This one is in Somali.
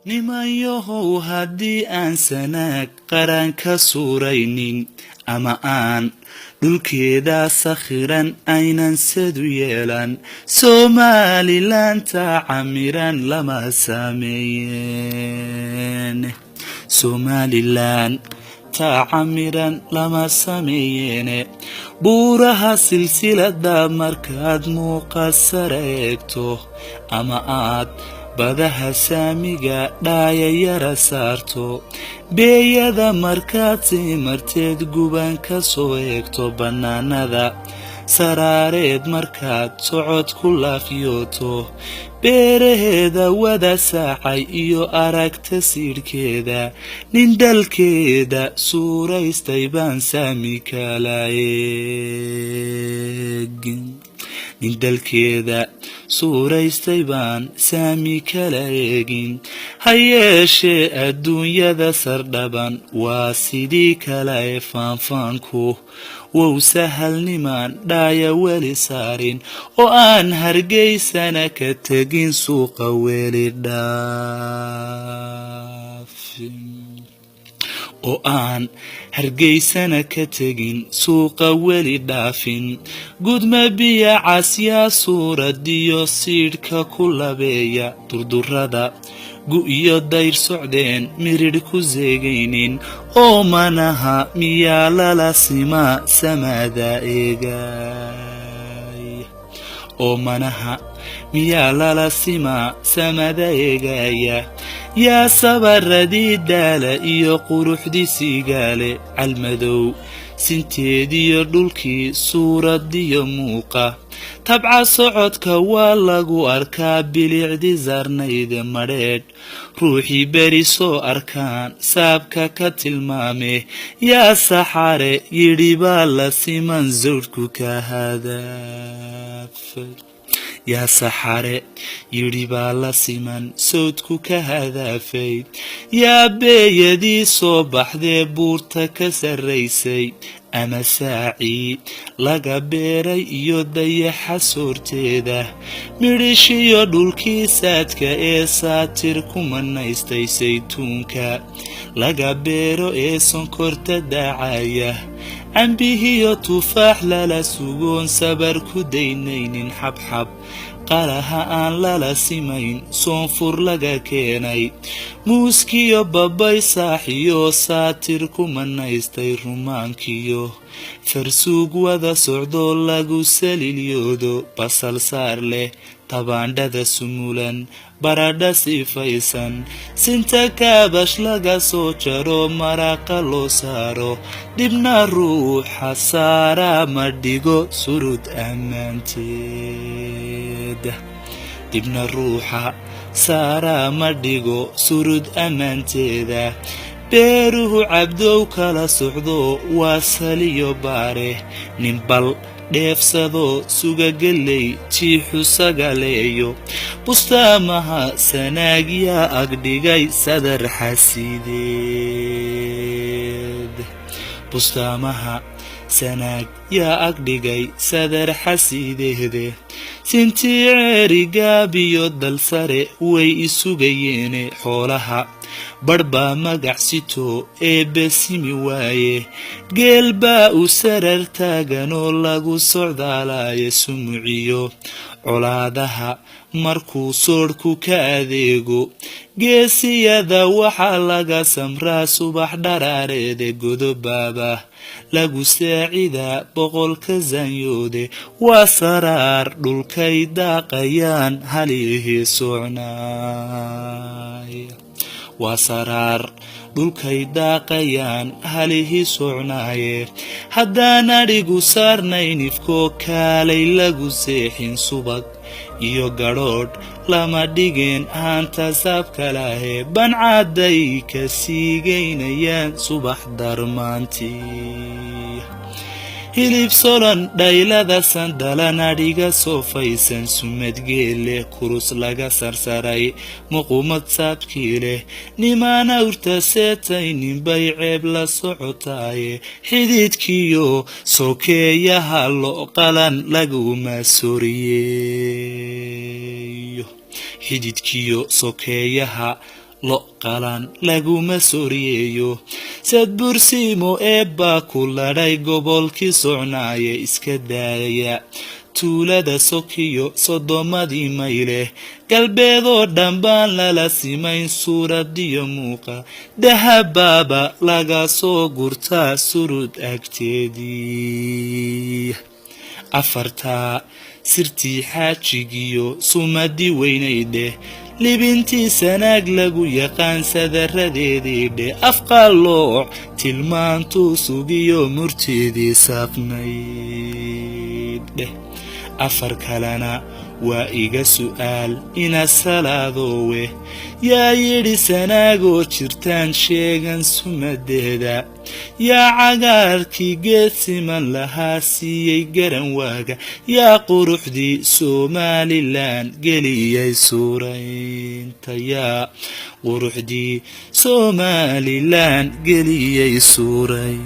nimanyahow haddii aan sanaag qaran ka suuraynin ama aan dhulkeeda sakhiran aynan sadu yeelan Somaliland-ta camiran lama sameeyeen Somaliland-ta camiran lama sameeyeen buuraha silsilada markaad muuqasara eegto ama aad badaha saamiga dhaayayara saarto beeyada markaad sii marteed guban ka soo eegto bannaanada saraareed markaad socod ku laafyooto beeraheeda wada saacay iyo aragta siidhkeeda nin dalkeeda suuraystay baan saami kala eegin nin dalkeeda suuraystay baan saami kala eegin ha yeeshee adduunyada sardhaban waa sidii kale ee faanfaanku wow sahalnimaan dhaaya weli saarin oo aan hargeysana ka tegin suuqa weli dhaafin oo aan hargeysana ka tegin suuqa weli dhaafin gudma biya casyaa suuradiyo siidhka ku labeeya durdurada gu iyo dayr socdeen miridh ku seegaynin oo manaha miyaa lala simaa samada eegay oo manaha miyaa lala simaa samada eegaya yaa sabaradii daala iyo quruxdii siigaale calmadow sinteediyo dhulkii suuradiyo muuqa tabca socodka waa lagu arkaa bilicdi sarnayde madheedh ruuxii beri soo arkaan saabka ka tilmaame yaa saxare yidhi baa la siman sawdku ka hadaafay yaa saxare yidhi baa la siman sawdku ka hadaafay yaa beeyadii soo baxdee buurta ka sarraysay ama saacii laga beeray iyo dayaxa soorteeda midhishiyo dhulkii saadka ee saatir ku manaystay saytuunka laga beero ee sonkorta daacaya cambihiyo tufaax lala sugoon sabar ku daynaynin xabxab qaraha aan lala simayn soonfur laga keenay muuskiyo babay saaxiyo saatir ku manaystay rumaankiyo farsuug wada socdoo lagu salilyoodo basal saar leh tabaandhada sumulan baradha sifaysan sinta kaabash laga soo jaro maraqa loo saaro dhibna ruuxa saaraa ma dhigo surud ammaanteed dhibna ruuxa saaraa ma dhigo surud ammaanteeda beeruhu cabdow kala socdo waa saliyo baare ninbal dheefsado sugageley jiixu sagaleeyo bustaamaha sanaag yaa agdhigay sadar xasiideed bustaamaha sanaag yaa agdhigay sadar xasiideede sintii ceerigaabiyo dalsare way isugayeene xoolaha badhbaa magac sito ee besimi waaye geel baa u sarar taaganoo lagu socdaalaye sumuciyo colaadaha markuu soodhku ka adeego geesiyada waxaa laga samraa subax dharaareede godobaaba lagu saacidaa boqolka sanyoode waa saraar dhulkay daaqayaan halihii socnaay waa saraar dhulkay daaqayaan halihii socnaaye haddaan adhigu saarnayn ifkoo kaalay lagu seexin subag iyo gadhoodh lama dhigeen haanta saabkalahe bancaaday ka siigaynayaan subax darmaantii hilib solon dhaylada sandalan adhiga soofaysan sumadgeelle kurus laga sarsaray muqumad saabkii leh nimaana urta seetay ninbay ceeb la socotaaye xididkiyo sokeeyaha lo qalan laguma soriyeeyo xididkiyo sokeeyaha lo qalan laguma soriyeeyo sad bursiimo eebbaa ku ladhay gobolkii socnaaye iska daaya tuulada sokiyo sodomadii mayle galbeedoo dhan baan lala simayn suuradiyo muuqa dahabaaba laga soo gurtaa surud agteedii afartaa sirtii xaajigiyo sumadii weynaydheh libintii sanaag lagu yaqaan sadaradeediidheh afqallooc tilmaantuu sugiyo murteedii saafnaydheh afar kalena waa iga su'aal ina salaadowe yaa yidhi sanaagoo jirtaan sheegan sumadeeda yaa cagaarkii geed siman lahaa siiyey garan waaga yaa quruxdii somalilan geliyay suuraynta yaa quruxdii somalilan geliyay suurayn